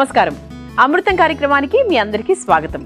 నమస్కారం. అమృతం కార్యక్రమానికి మీ అందరికీ స్వాగతం.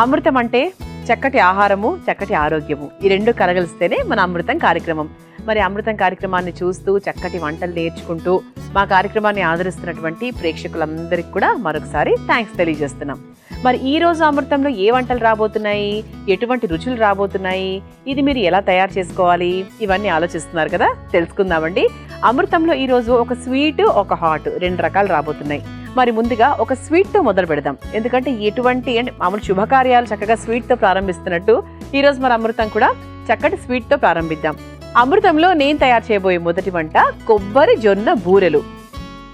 అమృతం అంటే చక్కటి ఆహారము, చక్కటి ఆరోగ్యము, ఈ రెండు కలగలిస్తేనే మన అమృతం కార్యక్రమం. మరి అమృతం కార్యక్రమాన్ని చూస్తూ చక్కటి వంటలు నేర్చుకుంటూ మా కార్యక్రమాన్ని ఆదరిస్తున్నటువంటి ప్రేక్షకులందరికీ కూడా మరొకసారి థ్యాంక్స్ తెలియజేస్తున్నాం. మరి ఈ రోజు అమృతంలో ఏ వంటలు రాబోతున్నాయి, ఎటువంటి రుచులు రాబోతున్నాయి, ఇది మీరు ఎలా తయారు చేసుకోవాలి, ఇవన్నీ ఆలోచిస్తున్నారు కదా. తెలుసుకుందామండి. అమృతంలో ఈరోజు ఒక స్వీట్, ఒక హాట్, రెండు రకాలు రాబోతున్నాయి. మరి ముందుగా ఒక స్వీట్తో మొదలు పెడదాం. ఎందుకంటే ఎటువంటి మామూలు శుభకార్యాలు చక్కగా స్వీట్తో ప్రారంభిస్తున్నట్టు ఈరోజు మన అమృతం కూడా చక్కటి స్వీట్తో ప్రారంభిద్దాం. అమృతంలో నేను తయారు చేయబోయే మొదటి వంట కొబ్బరి జొన్న బూరెలు.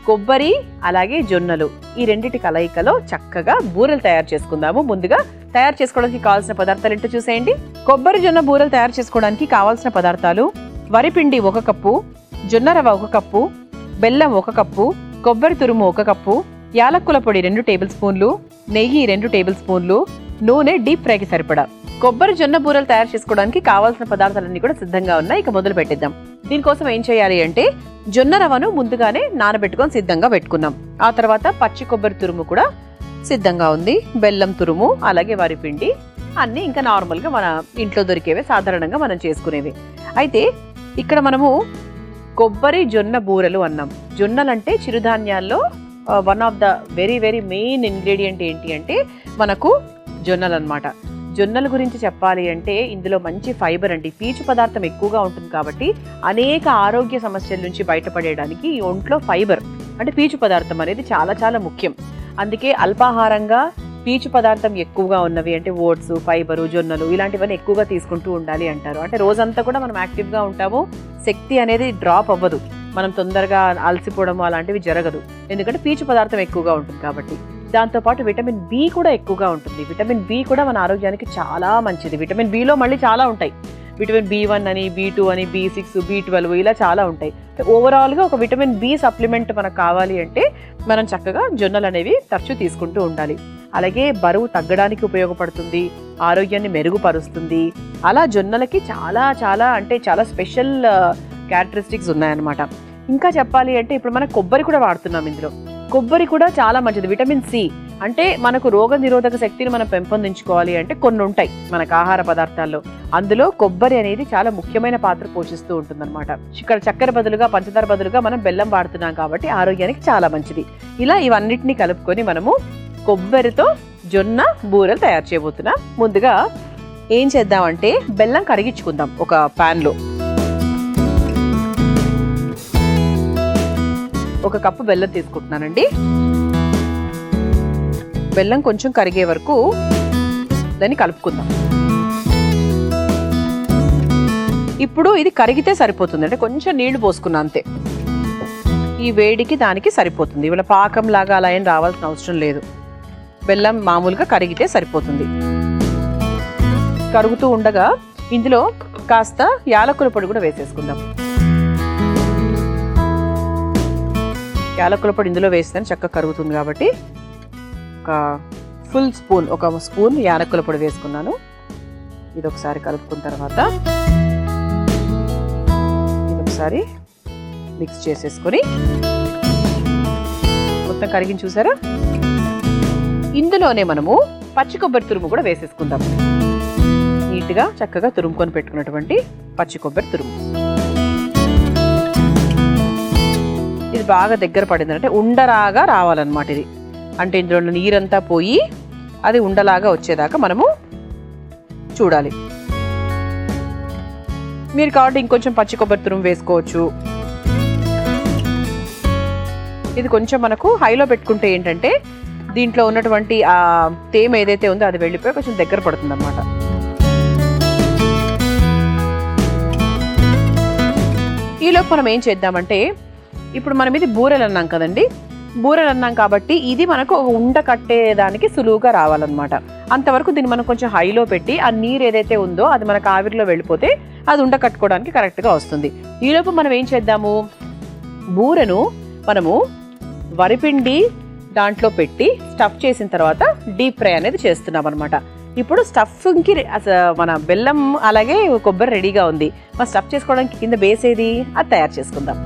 కొబ్బరి అలాగే జొన్నలు ఈ రెండిటి కలయికలో చక్కగా బూరెలు తయారు చేసుకుందాము. ముందుగా తయారు చేసుకోవడానికి కావాల్సిన పదార్థాలు ఏంటో చూసేయండి. కొబ్బరి జొన్న బూరెలు తయారు చేసుకోవడానికి కావాల్సిన పదార్థాలు: వరిపిండి 1 కప్పు, జొన్న రవ్వ 1 కప్పు, బెల్లం 1 కప్పు, కొబ్బరి తురుము 1 కప్పు, యాలక్కుల పొడి 2 టేబుల్ స్పూన్లు, నెయ్యి 2 టేబుల్ స్పూన్లు, నూనె డీప్ ఫ్రైకి సరిపడా. కొబ్బరి జొన్న బూరెలు తయారు చేసుకోవడానికి కావాల్సిన పదార్థాలన్నీ కూడా సిద్ధంగా ఉన్నాయి. ఇక మొదలు పెట్టిద్దాం. దీనికోసం ఏం చేయాలి అంటే జొన్న రవ్వను ముందుగానే నానబెట్టుకొని సిద్ధంగా పెట్టుకున్నాం. ఆ తర్వాత పచ్చి కొబ్బరి తురుము కూడా సిద్ధంగా ఉంది, బెల్లం తురుము, అలాగే వరిపిండి అన్నీ ఇంకా నార్మల్గా మన ఇంట్లో దొరికేవే, సాధారణంగా మనం చేసుకునేవి. అయితే ఇక్కడ మనము కొబ్బరి జొన్న బూరెలు అన్నాం. జొన్నలు అంటే చిరుధాన్యాల్లో one of the very very main ingredient ఏంటి అంటే మనకు జొన్నలు అన్నమాట. జొన్నల గురించి చెప్పాలి అంటే ఇందులో మంచి ఫైబర్ అండి, పీచు పదార్థం ఎక్కువగా ఉంటుంది కాబట్టి అనేక ఆరోగ్య సమస్యల నుంచి బయటపడేయడానికి ఈ ఒంట్లో ఫైబర్ అంటే పీచు పదార్థం అనేది చాలా చాలా ముఖ్యం. అందుకే అల్పాహారంగా పీచు పదార్థం ఎక్కువగా ఉన్నవి అంటే ఓట్స్, ఫైబరు, జొన్నలు ఇలాంటివన్నీ ఎక్కువగా తీసుకుంటూ ఉండాలి అంటారు. అంటే రోజంతా కూడా మనం యాక్టివ్గా ఉంటాము, శక్తి అనేది డ్రాప్ అవ్వదు, మనం తొందరగా అలసిపోవడం అలాంటివి జరగదు, ఎందుకంటే పీచు పదార్థం ఎక్కువగా ఉంటుంది కాబట్టి. దాంతోపాటు విటమిన్ బి కూడా ఎక్కువగా ఉంటుంది. విటమిన్ బి కూడా మన ఆరోగ్యానికి చాలా మంచిది. విటమిన్ బిలో మళ్ళీ చాలా ఉంటాయి. విటమిన్ B1 అని, B2 అని, B6, B12 ఇలా చాలా ఉంటాయి. ఓవరాల్గా ఒక విటమిన్ బి సప్లిమెంట్ మనకు కావాలి అంటే మనం చక్కగా జొన్నలు అనేవి తరచూ తీసుకుంటూ ఉండాలి. అలాగే బరువు తగ్గడానికి ఉపయోగపడుతుంది, ఆరోగ్యాన్ని మెరుగుపరుస్తుంది. అలా జొన్నలకి చాలా చాలా అంటే చాలా స్పెషల్ క్యారెక్టరిస్టిక్స్ ఉన్నాయన్నమాట. ఇంకా చెప్పాలి అంటే ఇప్పుడు మనం కొబ్బరి కూడా వాడుతున్నాం. ఇందులో కొబ్బరి కూడా చాలా మంచిది. విటమిన్ సి అంటే మనకు రోగ నిరోధక శక్తిని మనం పెంపొందించుకోవాలి అంటే కొన్ని ఉంటాయి మనకు ఆహార పదార్థాల్లో. అందులో కొబ్బరి అనేది చాలా ముఖ్యమైన పాత్ర పోషిస్తూ ఉంటుందన్నమాట. ఇక్కడ చక్కెర బదులుగా, పంచదార బదులుగా మనం బెల్లం వాడుతున్నాం కాబట్టి ఆరోగ్యానికి చాలా మంచిది. ఇలా ఇవన్నిటిని కలుపుకొని మనము కొబ్బరితో జొన్న బూరెలు తయారు చేయబోతున్నాం. ముందుగా ఏం చేద్దామంటే బెల్లం కరిగించుకుందాం. ఒక ప్యాన్లో 1 కప్పు బెల్లం తీసుకుంటున్నానండి. బెల్లం కొంచెం కరిగే వరకు దాన్ని కలుపుకుందాం. ఇప్పుడు ఇది కరిగితే సరిపోతుంది, అంటే కొంచెం నీళ్లు పోసుకున్నా అంతే. ఈ వేడికి దానికి సరిపోతుంది. ఇవాళ పాకం లాగా అలా ఏం రావాల్సిన అవసరం లేదు. బెల్లం మామూలుగా కరిగితే సరిపోతుంది. కరుగుతూ ఉండగా ఇందులో కాస్త యాలకుల పొడి కూడా వేసేసుకుందాం. యాలకుల పొడి ఇందులో వేస్తే చక్కగా కరుగుతుంది కాబట్టి ఒక ఫుల్ స్పూన్, 1 స్పూన్ యాలకుల పొడి వేసుకున్నాను. ఇది ఒకసారి కలుపుకున్న తర్వాత ఇది ఒకసారి మిక్స్ చేసేసుకొని మొత్తం కరిగిన చూసారా. ఇందులోనే మనము పచ్చి కొబ్బరి తురుము కూడా వేసేసుకుందాం. నీట్గా చక్కగా తురుముకొని పెట్టుకున్నటువంటి పచ్చి కొబ్బరి తురుము. ఇది బాగా దగ్గర పడింది అంటే ఉండలాగా రావాలన్నమాట. ఇది అంటే ఇందులో నీరంతా పోయి అది ఉండలాగా వచ్చేదాకా మనము చూడాలి. మీరు కాబట్టి ఇంకొంచెం పచ్చి కొబ్బరి తురుము వేసుకోవచ్చు. ఇది కొంచెం మనకు హైలో పెట్టుకుంటే ఏంటంటే దీంట్లో ఉన్నటువంటి ఆ తేమ ఏదైతే ఉందో అది వెళ్ళిపోయి కొంచెం దగ్గర పడుతుంది అన్నమాట. ఈలోపు మనం ఏం చేద్దామంటే ఇప్పుడు మనం ఇది బూరెలు అన్నాం కదండి. బూరెలు అన్నాం కాబట్టి ఇది మనకు ఒక ఉండ కట్టేదానికి సులువుగా రావాలన్నమాట. అంతవరకు దీన్ని మనం కొంచెం హైలో పెట్టి ఆ నీరు ఏదైతే ఉందో అది మనకు ఆవిరిలో వెళ్ళిపోతే అది ఉండ కట్టుకోవడానికి కరెక్ట్గా వస్తుంది. ఈలోపు మనం ఏం చేద్దాము, బూరెను మనము వరిపిండి దాంట్లో పెట్టి స్టఫ్ చేసిన తర్వాత డీప్ ఫ్రై అనేది చేస్తున్నాం అనమాట. ఇప్పుడు స్టఫింగ్కి మన బెల్లం అలాగే కొబ్బరి రెడీగా ఉంది. మరి స్టఫ్ చేసుకోవడానికి కింద బేస్ ఏది అది తయారు చేసుకుందాం.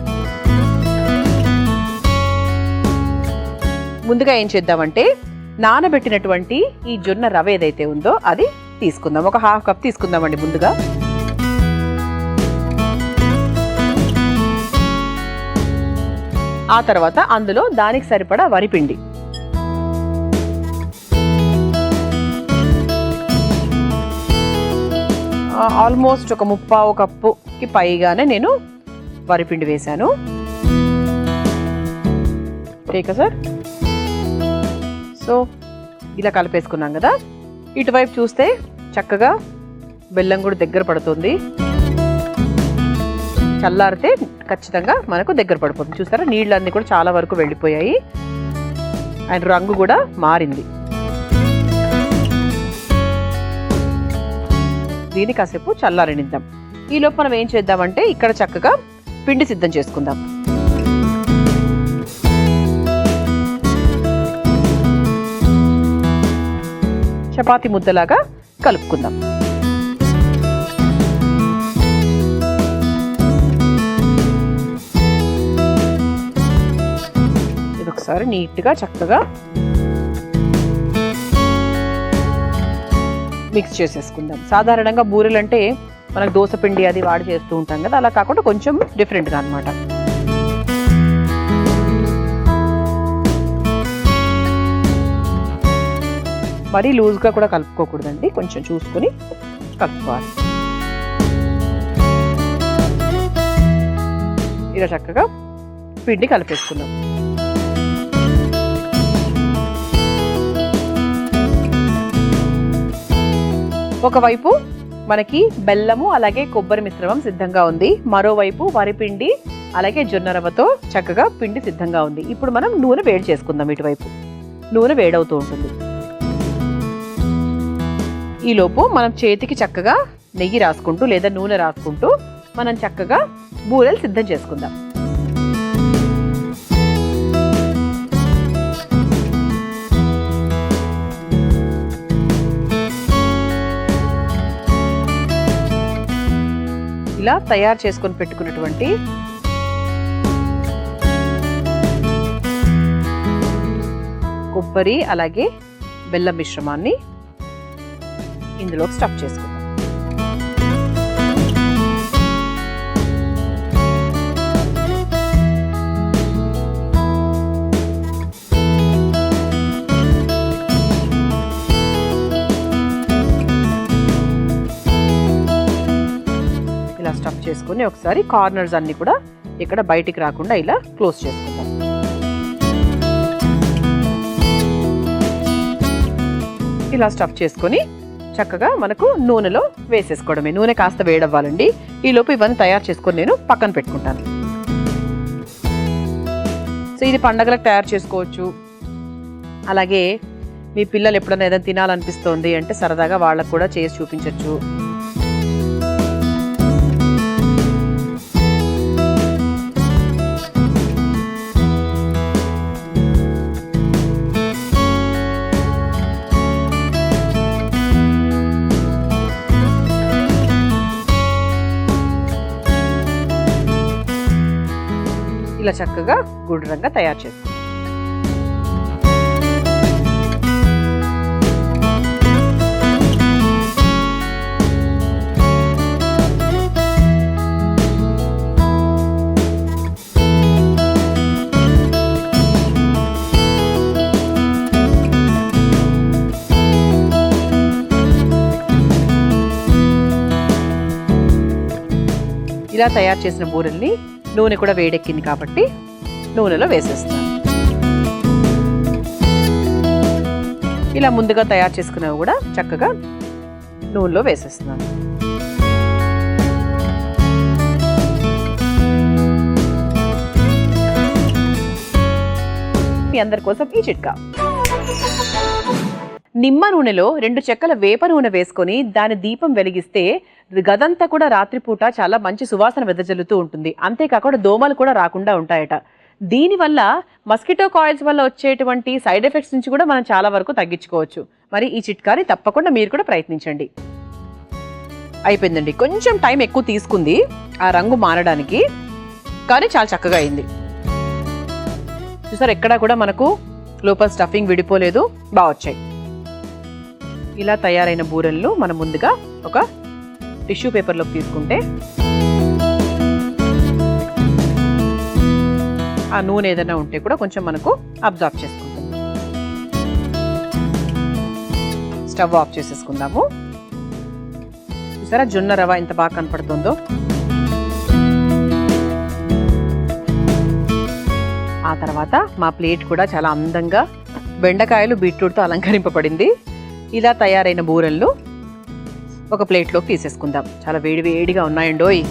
ముందుగా ఏం చేద్దామంటే నానబెట్టినటువంటి ఈ జొన్న రవ ఏదైతే ఉందో అది తీసుకుందాం. ఒక 1/2 కప్ తీసుకుందామండి ముందుగా. ఆ తర్వాత అందులో దానికి సరిపడా వరిపిండి, ఆల్మోస్ట్ ఒక 3/4 కప్పుకి పైగానే నేను వరిపిండి వేశాను. Okay sir. సో ఇలా కలిపేసుకున్నాం కదా. ఇటువైపు చూస్తే చక్కగా బెల్లం కూడా దగ్గర పడుతుంది. చల్లారితే ఖచ్చితంగా మనకు దగ్గర పడిపోతుంది. చూసారా, నీళ్ళన్నీ కూడా చాలా వరకు వెళ్ళిపోయాయి అండ్ రంగు కూడా మారింది. దీన్ని కాసేపు చల్లారనిద్దాం. ఈలోపు మనం ఏం చేద్దామంటే ఇక్కడ చక్కగా పిండి సిద్ధం చేసుకుందాం. చపాతీ ముద్దలాగా కలుపుకుందాం. ఇది ఒకసారి నీట్గా చక్కగా మిక్స్ చేసేసుకుందాం. సాధారణంగా బూరెలు అంటే మనకు దోస పిండి అది వాడి చేస్తూ ఉంటాం కదా, అలా కాకుండా కొంచెం డిఫరెంట్గా అన్నమాట. మరీ లూజ్గా కూడా కలుపుకోకూడదండి, కొంచెం చూసుకొని కలుపుకోవాలి. ఇలా చక్కగా పిండి కలిపేసుకున్నాం. ఒకవైపు మనకి బెల్లము అలాగే కొబ్బరి మిశ్రమం సిద్ధంగా ఉంది, మరోవైపు వరిపిండి అలాగే జొన్న రవ్వతో చక్కగా పిండి సిద్ధంగా ఉంది. ఇప్పుడు మనం నూనె వేడి చేసుకుందాం. ఇటువైపు నూనె వేడవుతూ ఉంటుంది. ఈలోపు మనం చేతికి చక్కగా నెయ్యి రాసుకుంటూ లేదా నూనె రాసుకుంటూ మనం చక్కగా బూరెలు సిద్ధం చేసుకుందాం. ఇలా తయారు చేసుకొని పెట్టుకున్నటువంటి కొబ్బరి అలాగే బెల్లం మిశ్రమాన్ని ఇందులో స్టఫ్ చేసుకుందాం. ఇలా స్టఫ్ చేసుకుని ఒకసారి కార్నర్స్ అన్ని కూడా ఇక్కడ బయటికి రాకుండా ఇలా క్లోజ్ చేసుకుందాం. ఇలా స్టఫ్ చేసుకొని చక్కగా మనకు నూనెలో వేసేసుకోవడమే. నూనె కాస్త వేడవ్వాలండి. ఈలోపు ఇవన్నీ తయారు చేసుకొని నేను పక్కన పెట్టుకుంటాను. సో ఇది పండగలకు తయారు చేసుకోవచ్చు. అలాగే మీ పిల్లలు ఎప్పుడైనా ఏదైనా తినాలనిపిస్తోంది అంటే సరదాగా వాళ్ళకు కూడా చేసి చూపించవచ్చు. ఇలా చక్కగా గుండ్రంగా తయారు చేసుకుంటాం. ఇలా తయారు చేసిన బూరెల్ని నూనె కూడా వేడెక్కింది కాబట్టి నూనెలో వేసేస్తాను. ఇలా ముందుగా తయారు చేసుకున్నవి కూడా చక్కగా నూనెలో వేసేస్తున్నాను. మీ అందరి కోసం ఈ చిట్కా. నిమ్మ నూనెలో 2 చెక్కల వేప నూనె వేసుకొని దాని దీపం వెలిగిస్తే గదంతా కూడా రాత్రిపూట చాలా మంచి సువాసన వెదజల్లుతూ ఉంటుంది. అంతేకాకుండా దోమలు కూడా రాకుండా ఉంటాయట. దీనివల్ల మస్కిటో కాయిల్స్ వల్ల వచ్చేటువంటి సైడ్ ఎఫెక్ట్స్ నుంచి కూడా మనం చాలా వరకు తగ్గించుకోవచ్చు. మరి ఈ చిట్కాని తప్పకుండా మీరు కూడా ప్రయత్నించండి. అయిపోయిందండి. కొంచెం టైం ఎక్కువ తీసుకుంది ఆ రంగు మారడానికి, కానీ చాలా చక్కగా అయింది. చూసారు, ఎక్కడా కూడా మనకు లోపల స్టఫింగ్ విడిపోలేదు, బాగా వచ్చాయి. ఇలా తయారైన బూరెలను మనం ముందుగా ఒక టిష్యూ పేపర్లోకి తీసుకుంటే ఆ నూనె ఏదైనా ఉంటే కూడా కొంచెం మనకు అబ్జార్బ్ చేసుకుంటుంది. స్టవ్ ఆఫ్ చేసేసుకుందాము. చూసారా జొన్న రవ ఎంత బాగా కనపడుతుందో. ఆ తర్వాత మా ప్లేట్ కూడా చాలా అందంగా బెండకాయలు బీట్రూట్తో అలంకరింపబడింది. ఇలా తయారైన బూరెలను ఒక ప్లేట్లోకి తీసేసుకుందాం. చాలా వేడి వేడిగా ఉన్నాయండోయ్.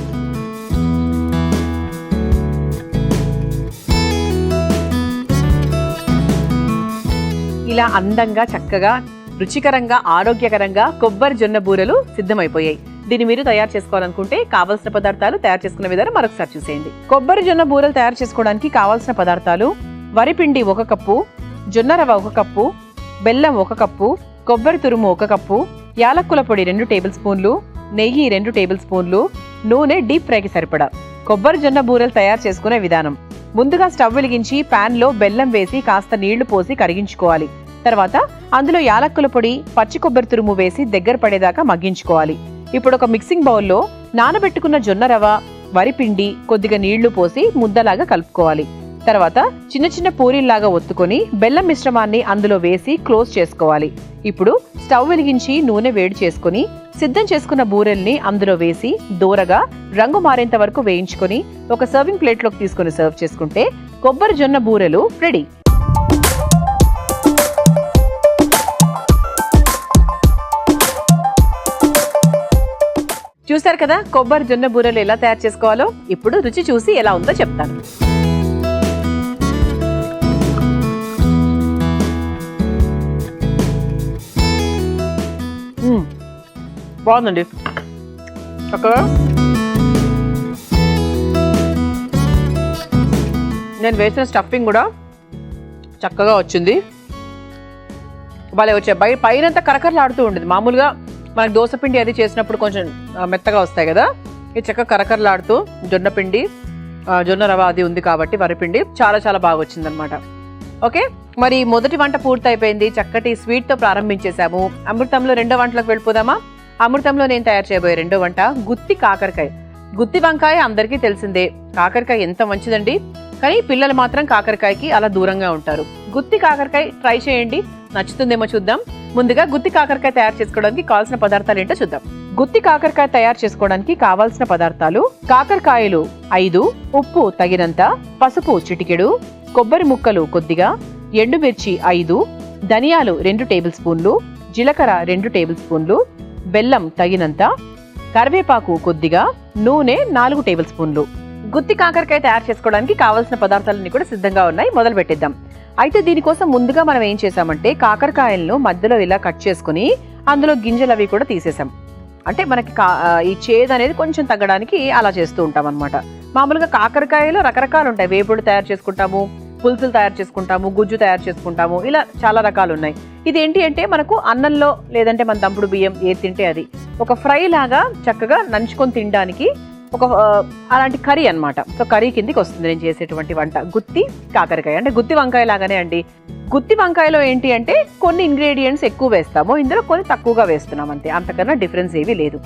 ఇలా అందంగా చక్కగా రుచికరంగా ఆరోగ్యకరంగా కొబ్బరి జొన్న బూరెలు సిద్ధమైపోయాయి. దీన్ని మీరు తయారు చేసుకోవాలనుకుంటే కావాల్సిన పదార్థాలు తయారు చేసుకునే విధానం మరొకసారి చూసేయండి. కొబ్బరి జొన్న బూరెలు తయారు చేసుకోవడానికి కావాల్సిన పదార్థాలు: వరిపిండి 1 కప్పు, జొన్న రవ 1 కప్పు, బెల్లం 1 కప్పు, కొబ్బరి తురుము 1 కప్పు, యాలక్కుల పొడి 2 టేబుల్ స్పూన్లు, నెయ్యి 2 టేబుల్ స్పూన్లు, నూనె డీప్ ఫ్రైకి సరిపడా. కొబ్బరి జొన్న బూరెలు తయారు చేసుకునే విధానం: ముందుగా స్టవ్ వెలిగించి పాన్ లో బెల్లం వేసి కాస్త నీళ్లు పోసి కరిగించుకోవాలి. తర్వాత అందులో యాలక్కుల పొడి, పచ్చి కొబ్బరి తురుము వేసి దగ్గర పడేదాకా మగ్గించుకోవాలి. ఇప్పుడు ఒక మిక్సింగ్ బౌల్లో నానబెట్టుకున్న జొన్న రవ, వరిపిండి, కొద్దిగా నీళ్లు పోసి ముద్దలాగా కలుపుకోవాలి. తర్వాత చిన్న చిన్న పూరీల్లాగా ఒత్తుకొని బెల్లం మిశ్రమాన్ని అందులో వేసి క్లోజ్ చేసుకోవాలి. ఇప్పుడు స్టవ్ వెలిగించి నూనె వేడి చేసుకుని సిద్ధం చేసుకున్న బూరెల్ని అందులో వేసి దూరగా రంగు మారేంత వరకు వేయించుకొని ఒక సర్వింగ్ ప్లేట్లోకి తీసుకుని సర్వ్ చేసుకుంటే కొబ్బరి జొన్న బూరెలు రెడీ. చూసారు కదా కొబ్బరి జొన్న బూరెలు ఎలా తయారు చేసుకోవాలో. ఇప్పుడు రుచి చూసి ఎలా ఉందో చెప్తాను. బాగుందండి చక్కగా. నేను వేసిన స్టఫింగ్ కూడా చక్కగా వచ్చింది, భలే వచ్చాయి. పైనంతా కరకరలాడుతూ ఉండేది. మామూలుగా మనకు దోసపిండి అది చేసినప్పుడు కొంచెం మెత్తగా వస్తాయి కదా, ఇది చక్కగా కరకరలాడుతూ జొన్న పిండి జొన్న రవ అది ఉంది కాబట్టి వరిపిండి చాలా చాలా బాగా వచ్చిందనమాట. ఓకే, మరి మొదటి వంట పూర్తి అయిపోయింది. చక్కటి స్వీట్తో ప్రారంభించేసాము. అమృతంలో రెండో వంటలకు వెళ్ళిపోదామా? అమృతంలో నేను తయారు చేయబోయే రెండో వంట గుత్తి కాకరకాయ. గుత్తి వంకాయ అందరికీ తెలిసిందే, కాకరకాయ ఎంత మంచిదండి. కానీ పిల్లలు మాత్రం కాకరకాయకి అలా దూరంగా ఉంటారు. గుత్తి కాకరకాయ ట్రై చేయండి, నచ్చుతుందేమో చూద్దాం. ముందుగా గుత్తి కాకరకాయ తయారు చేసుకోవడానికి కావాల్సిన పదార్థాలు ఏంటో చూద్దాం. గుత్తి కాకరకాయ తయారు చేసుకోవడానికి కావాల్సిన పదార్థాలు: కాకరకాయలు 5, ఉప్పు తగినంత, పసుపు చిటికెడు, కొబ్బరి ముక్కలు కొద్దిగా, ఎండుమిర్చి 5, ధనియాలు 2 టేబుల్ స్పూన్లు, జీలకర్ర 2 టేబుల్ స్పూన్లు, బెల్లం తగినంత, కరివేపాకు కొద్దిగా, నూనె 4 టేబుల్ స్పూన్లు. గుత్తి కాకరకాయ తయారు చేసుకోవడానికి కావాల్సిన పదార్థాలన్నీ కూడా సిద్ధంగా ఉన్నాయి. మొదలు పెట్టిద్దాం. అయితే దీనికోసం ముందుగా మనం ఏం చేసామంటే కాకరకాయలను మధ్యలో ఇలా కట్ చేసుకుని అందులో గింజలు అవి కూడా తీసేసాం. అంటే మనకి ఈ చేదు అనేది కొంచెం తగ్గడానికి అలా చేస్తూ ఉంటాం అనమాట. మామూలుగా కాకరకాయలు రకరకాలు ఉంటాయి. వేపుడు తయారు చేసుకుంటాము, పులుసులు తయారు చేసుకుంటాము, గుజ్జు తయారు చేసుకుంటాము, ఇలా చాలా రకాలు ఉన్నాయి. ఇది ఏంటి అంటే మనకు అన్నంలో లేదంటే మన దంపుడు బియ్యం ఏది తింటే అది ఒక ఫ్రై లాగా చక్కగా నంచుకొని తినడానికి ఒక అలాంటి కర్రీ అనమాట. సో కర్రీ కిందికి వస్తుంది నేను చేసేటువంటి వంట గుత్తి కాకరకాయ. అంటే గుత్తి వంకాయ లాగానే అండి. గుత్తి వంకాయలో ఏంటి అంటే కొన్ని ఇంగ్రీడియంట్స్ ఎక్కువ వేస్తాము, ఇందులో కొన్ని తక్కువగా వేస్తున్నాం అంతే, అంతకన్నా డిఫరెన్స్ ఏమీ లేదు.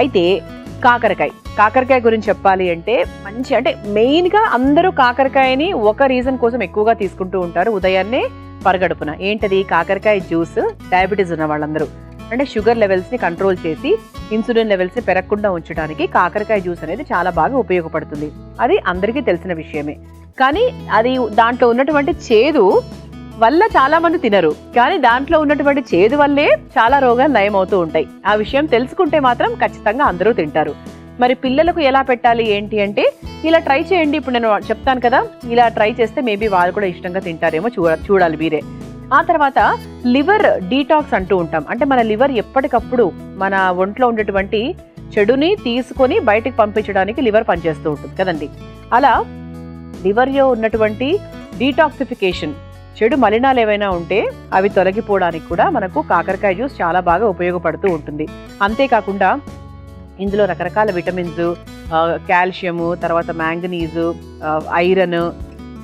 అయితే కాకరకాయ గురించి చెప్పాలి అంటే మంచి, అంటే మెయిన్గా అందరూ కాకరకాయని ఒక రీజన్ కోసం ఎక్కువగా తీసుకుంటూ ఉంటారు ఉదయాన్నే పరగడుపున. ఏంటది? కాకరకాయ జ్యూస్. డయాబెటీస్ ఉన్న వాళ్ళందరూ, అంటే షుగర్ లెవెల్స్ని కంట్రోల్ చేసి ఇన్సులిన్ లెవెల్స్ని పెరగకుండా ఉంచడానికి కాకరకాయ జ్యూస్ అనేది చాలా బాగా ఉపయోగపడుతుంది. అది అందరికీ తెలిసిన విషయమే. కానీ అది దాంట్లో ఉన్నటువంటి చేదు వల్ల చాలా మంది తినరు, కానీ దాంట్లో ఉన్నటువంటి చేదు వల్లే చాలా రోగాలు నయం అవుతూ ఉంటాయి. ఆ విషయం తెలుసుకుంటే మాత్రం ఖచ్చితంగా అందరూ తింటారు. మరి పిల్లలకు ఎలా పెట్టాలి ఏంటి అంటే ఇలా ట్రై చేయండి. ఇప్పుడు నేను చెప్తాను కదా, ఇలా ట్రై చేస్తే మేబీ వాళ్ళు కూడా ఇష్టంగా తింటారేమో, చూడాలి మీరే. ఆ తర్వాత లివర్ డీటాక్స్ అంటూ ఉంటాం. అంటే మన లివర్ ఎప్పటికప్పుడు మన ఒంట్లో ఉండేటువంటి చెడుని తీసుకొని బయటికి పంపించడానికి లివర్ పనిచేస్తూ ఉంటుంది కదండి. అలా లివర్లో ఉన్నటువంటి డీటాక్సిఫికేషన్, చెడు మలినాలు ఏవైనా ఉంటే అవి తొలగిపోవడానికి కూడా మనకు కాకరకాయ జ్యూస్ చాలా బాగా ఉపయోగపడుతూ ఉంటుంది. అంతేకాకుండా ఇందులో రకరకాల విటమిన్స్, కాల్షియము, తర్వాత మ్యాంగనీసు, ఐరన్,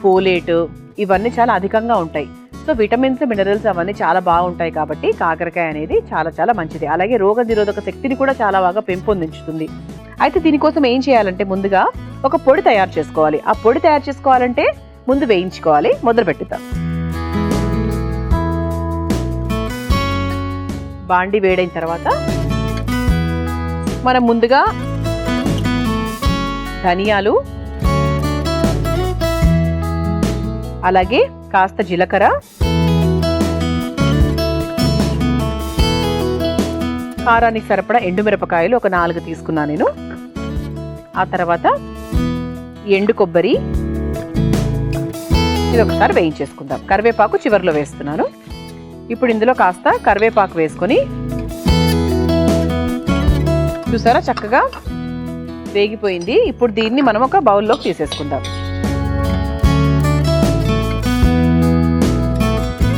ఫోలేట్ ఇవన్నీ చాలా అధికంగా ఉంటాయి. సో విటమిన్స్, మినరల్స్ అవన్నీ చాలా బాగుంటాయి కాబట్టి కాకరకాయ అనేది చాలా చాలా మంచిది. అలాగే రోగనిరోధక శక్తిని కూడా చాలా బాగా పెంపొందించుతుంది. అయితే దీనికోసం ఏం చేయాలంటే ముందుగా ఒక పొడి తయారు చేసుకోవాలి. ఆ పొడి తయారు చేసుకోవాలంటే ముందు వేయించుకోవాలి. మొదలు పెట్టుతాం. బాండి వేడైన తర్వాత మనం ముందుగా ధనియాలు, అలాగే కాస్త జీలకర్ర, కారానికి సరిపడా ఎండుమిరపకాయలు ఒక 4 తీసుకున్నాను నేను. ఆ తర్వాత ఎండు కొబ్బరి, ఇది ఒకసారి వేయించేసుకుందాం. కరివేపాకు చివరిలో వేస్తున్నాను. ఇప్పుడు ఇందులో కాస్త కరివేపాకు వేసుకొని, చూసారా చక్కగా వేగిపోయింది. ఇప్పుడు దీన్ని మనం ఒక బౌల్లోకి తీసేసుకుందాం.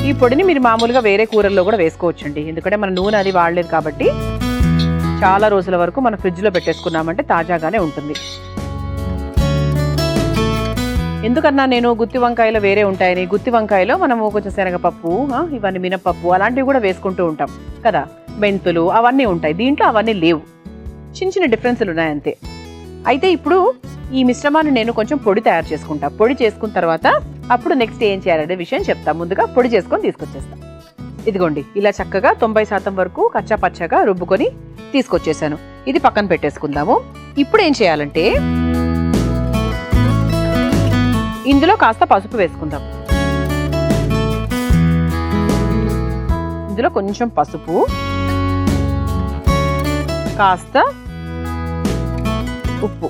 ఈ పొడిని మీరు మామూలుగా వేరే కూరల్లో కూడా వేసుకోవచ్చండి. ఎందుకంటే మన నూనె అది వాడలేదు కాబట్టి చాలా రోజుల వరకు మనం ఫ్రిడ్జ్లో పెట్టేసుకున్నామంటే తాజాగానే ఉంటుంది. ఎందుకన్నా నేను గుత్తి వంకాయలో వేరే ఉంటాయని, గుత్తి వంకాయలో మనము కొంచెం శనగపప్పు, ఇవన్నీ మినపప్పు అలాంటివి కూడా వేసుకుంటూ ఉంటాం కదా, మెంతులు అవన్నీ ఉంటాయి. దీంట్లో అవన్నీ లేవు. చిన్న చిన్న డిఫరెన్స్లు ఉన్నాయి అంతే. అయితే ఇప్పుడు ఈ మిశ్రమాన్ని నేను కొంచెం పొడి తయారు చేసుకుంటా. పొడి చేసుకున్న తర్వాత అప్పుడు నెక్స్ట్ ఏం చేయాలనే విషయం చెప్తా. ముందుగా పొడి చేసుకొని తీసుకొచ్చేస్తా. ఇదిగోండి, ఇలా చక్కగా 90% వరకు కచ్చా పచ్చగా రుబ్బుకొని తీసుకొచ్చేసాను. ఇది పక్కన పెట్టేసుకుందాము. ఇప్పుడు ఏం చేయాలంటే ఇందులో కాస్త పసుపు వేసుకుందాం. ఇందులో కొంచెం పసుపు, కాస్త ఉప్పు,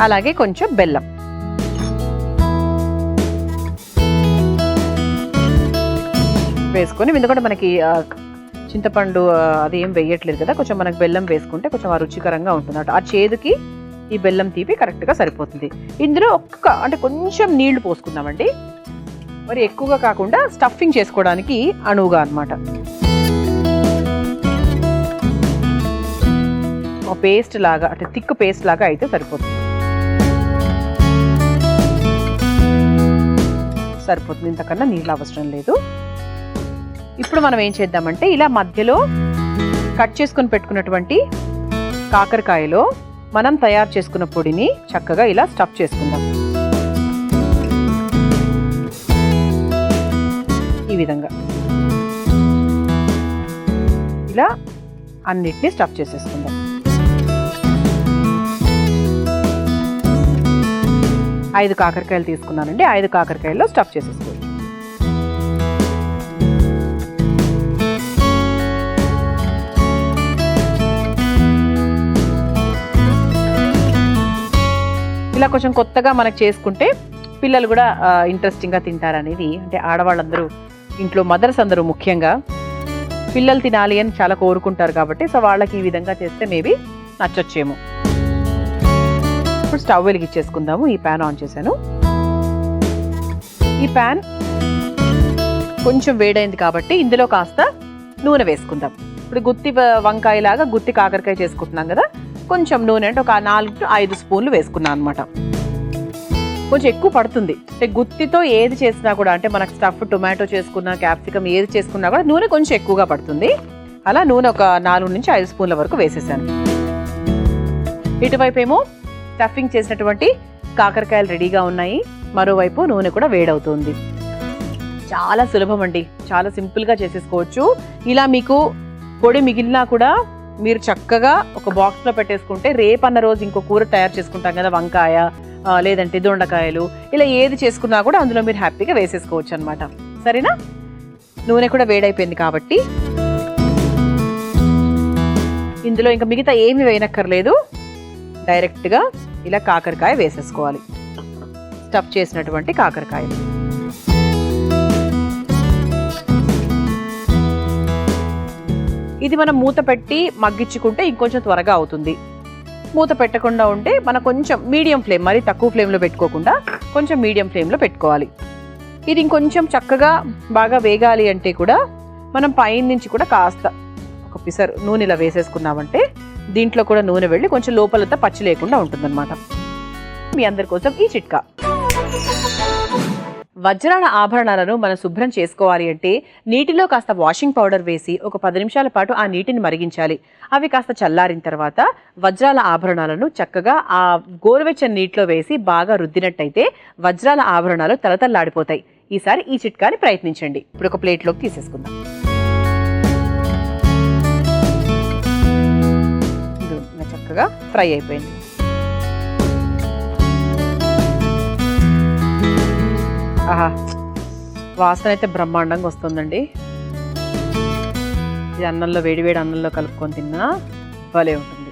అలాగే కొంచెం బెల్లం. వేసుకొని, ఎందుకంటే మనకి చింతపండు అది ఏం వేయట్లేదు కదా, కొంచెం మనకు బెల్లం వేసుకుంటే కొంచెం రుచికరంగా ఉంటుంది. ఆ చేదుకి ఈ బెల్లం తీపి కరెక్ట్గా సరిపోతుంది. ఇందులో అంటే కొంచెం నీళ్లు పోసుకుందామండి. మరి ఎక్కువగా కాకుండా స్టఫింగ్ చేసుకోవడానికి అణువుగా అన్నమాట. పేస్ట్ లాగా, అంటే థిక్ పేస్ట్ లాగా అయితే సరిపోతుంది. ఇంతకన్నా నీళ్ళు అవసరం లేదు. ఇప్పుడు మనం ఏం చేద్దామంటే ఇలా మధ్యలో కట్ చేసుకొని పెట్టుకున్నటువంటి కాకరకాయలో మనం తయారు చేసుకున్న పొడిని చక్కగా ఇలా స్టఫ్ చేసుకుందాం. ఈ విధంగా ఇలా అన్నిటినీ స్టఫ్ చేసేసుకుందాం. 5 కాకరకాయలు తీసుకున్నానండి. 5 కాకరకాయల్లో స్టఫ్ చేసేసుకోవచ్చు. ఇలా కొంచెం కొత్తగా మనకు చేసుకుంటే పిల్లలు కూడా ఇంట్రెస్టింగ్గా తింటారనేది, అంటే ఆడవాళ్ళందరూ ఇంట్లో మదర్స్ అందరూ ముఖ్యంగా పిల్లలు తినాలి అని చాలా కోరుకుంటారు కాబట్టి, సో వాళ్ళకి ఈ విధంగా చేస్తే మేబీ నచ్చొచ్చేమో. ఇప్పుడు స్టవ్ వెలిగించేసుకుందాము. ఈ ప్యాన్ ఆన్ చేశాను. ఈ ప్యాన్ కొంచెం వేడైంది కాబట్టి ఇందులో కాస్త నూనె వేసుకుందాం. ఇప్పుడు గుత్తి వంకాయ లాగా గుత్తి కాకరకాయ చేసుకుంటున్నాం కదా, కొంచెం నూనె అంటే ఒక 4 to 5 స్పూన్లు వేసుకున్నాను అనమాట. కొంచెం ఎక్కువ పడుతుంది. అంటే గుత్తితో ఏది చేసినా కూడా, అంటే మనకు స్టఫ్ టొమాటో చేసుకున్నా, క్యాప్సికమ్ ఏది చేసుకున్నా కూడా నూనె కొంచెం ఎక్కువగా పడుతుంది. అలా నూనె ఒక 4 నుంచి 5 స్పూన్ల వరకు వేసేసాను. ఇటువైపు ఏమో స్టఫింగ్ చేసినటువంటి కాకరకాయలు రెడీగా ఉన్నాయి. మరోవైపు నూనె కూడా వేడవుతుంది. చాలా సులభం అండి, చాలా సింపుల్గా చేసేసుకోవచ్చు. ఇలా మీకు పొడి మిగిలినా కూడా మీరు చక్కగా ఒక బాక్స్లో పెట్టేసుకుంటే రేపన్న రోజు ఇంకో కూర తయారు చేసుకుంటాం కదా, వంకాయ లేదంటే దొండకాయలు, ఇలా ఏది చేసుకున్నా కూడా అందులో మీరు హ్యాపీగా వేసేసుకోవచ్చు అనమాట. సరేనా? నూనె కూడా వేడైపోయింది కాబట్టి ఇందులో ఇంకా మిగతా ఏమి వేయనక్కర్లేదు. డైరెక్ట్గా ఇలా కాకరకాయ వేసేసుకోవాలి. స్టఫ్ చేసినటువంటి కాకరకాయ. ఇది మనం మూత పెట్టి మగ్గించుకుంటే ఇంకొంచెం త్వరగా అవుతుంది. మూత పెట్టకుండా ఉంటే మనం కొంచెం మీడియం ఫ్లేమ్, మరి తక్కువ ఫ్లేమ్లో పెట్టుకోకుండా కొంచెం మీడియం ఫ్లేమ్లో పెట్టుకోవాలి. ఇది ఇంకొంచెం చక్కగా బాగా వేగాలి అంటే కూడా మనం పైన నుంచి కూడా కాస్త ఒక పిసరు నూనె ఇలా వేసేసుకున్నామంటే దీంట్లో కూడా నూనె వెళ్ళి కొంచెం లోపలంతా పచ్చి లేకుండా ఉంటుందన్నమాట. మీ అందరి కోసం ఈ చిట్కా. వజ్రాల ఆభరణాలను మనం శుభ్రం చేసుకోవాలి అంటే నీటిలో కాస్త వాషింగ్ పౌడర్ వేసి ఒక 10 నిమిషాల పాటు ఆ నీటిని మరిగించాలి. అవి కాస్త చల్లారిన తర్వాత వజ్రాల ఆభరణాలను చక్కగా ఆ గోరువెచ్చని నీటిలో వేసి బాగా రుద్దినట్టయితే వజ్రాల ఆభరణాలు తలతల్లాడిపోతాయి. ఈసారి ఈ చిట్కాని ప్రయత్నించండి. ఇప్పుడు ఒక ప్లేట్లోకి తీసేసుకుందాం. చక్కగా ఫ్రై అయిపోయింది. ఆహా, వాసన అయితే బ్రహ్మాండంగా వస్తుందండి. ఇది అన్నంలో వేడివేడి అన్నంలో కలుపుకొని తిన్నా భలే ఉంటుంది.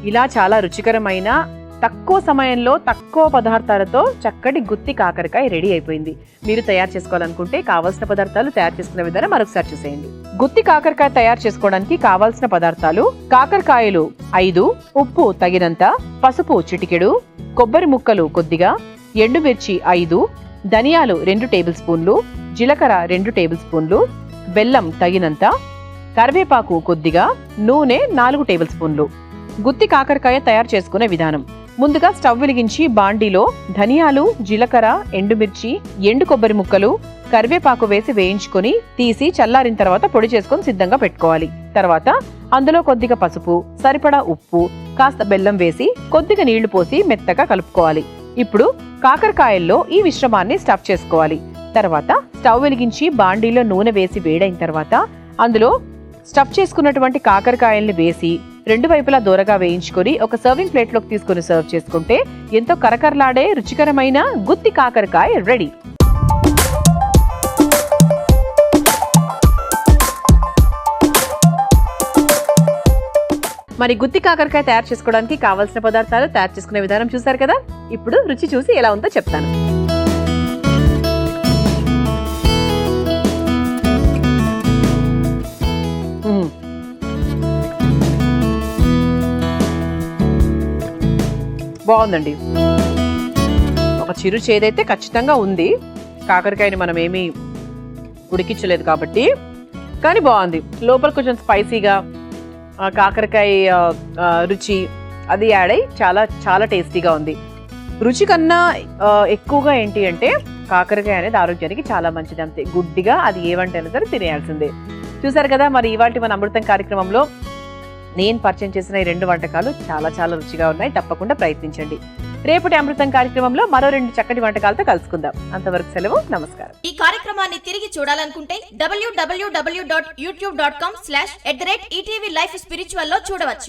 ఇలా చాలా రుచికరమైన తక్కువ సమయంలో తక్కువ పదార్థాలతో చక్కటి గుత్తి కాకరకాయ రెడీ అయిపోయింది. మీరు తయారు చేసుకోవాలనుకుంటే కావాల్సిన పదార్థాలు తయారు చేసుకునే విధానం మరొకసారి చూసేయండి. గుత్తి కాకరకాయ తయారు చేసుకోవడానికి కావాల్సిన పదార్థాలు: కాకరకాయలు 5, ఉప్పు తగినంత, పసుపు చిటికెడు, కొబ్బరి ముక్కలు కొద్దిగా, ఎండుమిర్చి 5, ధనియాలు 2 టేబుల్ స్పూన్లు, జీలకర్ర 2 టేబుల్ స్పూన్లు, బెల్లం తగినంత, కరివేపాకు కొద్దిగా, నూనె 4 టేబుల్ స్పూన్లు. గుత్తి కాకరకాయ తయారు చేసుకునే విధానం: ముందుగా స్టవ్ వెలిగించి బాండీలో ధనియాలు, జీలకర్ర, ఎండుమిర్చి, ఎండు కొబ్బరి ముక్కలు, కరివేపాకు వేసి వేయించుకొని తీసి చల్లారిన తర్వాత పొడి చేసుకొని సిద్ధంగా పెట్టుకోవాలి. తర్వాత అందులో కొద్దిగా పసుపు, సరిపడా ఉప్పు, కాస్త బెల్లం వేసి కొద్దిగా నీళ్లు పోసి మెత్తగా కలుపుకోవాలి. ఇప్పుడు కాకరకాయల్లో ఈ మిశ్రమాన్ని స్టఫ్ చేసుకోవాలి. తర్వాత స్టవ్ వెలిగించి బాండీలో నూనె వేసి వేడైన తర్వాత అందులో స్టఫ్ చేసుకున్నటువంటి కాకరకాయల్ని వేసి 2 వైపులా దూరగా వేయించుకొని ఒక సర్వింగ్ ప్లేట్లోకి తీసుకుని సర్వ్ చేసుకుంటే ఎంతో కరకరలాడే రుచికరమైన గుత్తి కాకరకాయ రెడీ. మరి గుత్తి కాకరకాయ తయారు చేసుకోవడానికి కావాల్సిన పదార్థాలు, తయారు చేసుకునే విధానం చూసారు కదా. ఇప్పుడు రుచి చూసి ఎలా ఉందో చెప్తాను. బాగుందండి. ఒక చిరు చేదైతే ఖచ్చితంగా ఉంది. కాకరకాయని మనం ఏమీ ఉడికించలేదు కాబట్టి, కానీ బాగుంది. లోపల కొంచెం స్పైసీగా కాకరకాయ రుచి అది యాడ్ అయ్యి చాలా చాలా టేస్టీగా ఉంది. రుచి కన్నా ఎక్కువగా ఏంటి అంటే కాకరకాయ అనేది ఆరోగ్యానికి చాలా మంచిది. అంతే గుడ్డిగా అది ఏ వంట అయినా సరే తినేయాల్సిందే. చూసారు కదా, మరి ఇవాళ మన అమృతం కార్యక్రమంలో నేను పరిచయం చేసిన ఈ 2 వంటకాలు చాలా చాలా రుచిగా ఉన్నాయి. తప్పకుండా ప్రయత్నించండి. రేపటి అమృతం కార్యక్రమంలో మరో 2 చక్కటి వంటకాలతో కలుసుకుందాం. అంతవరకు సెలవు, నమస్కారం. ఈ కార్యక్రమాన్ని తిరిగి చూడాలనుకుంటే www.youtube.com/ETV Life Spiritual లో చూడవచ్చు.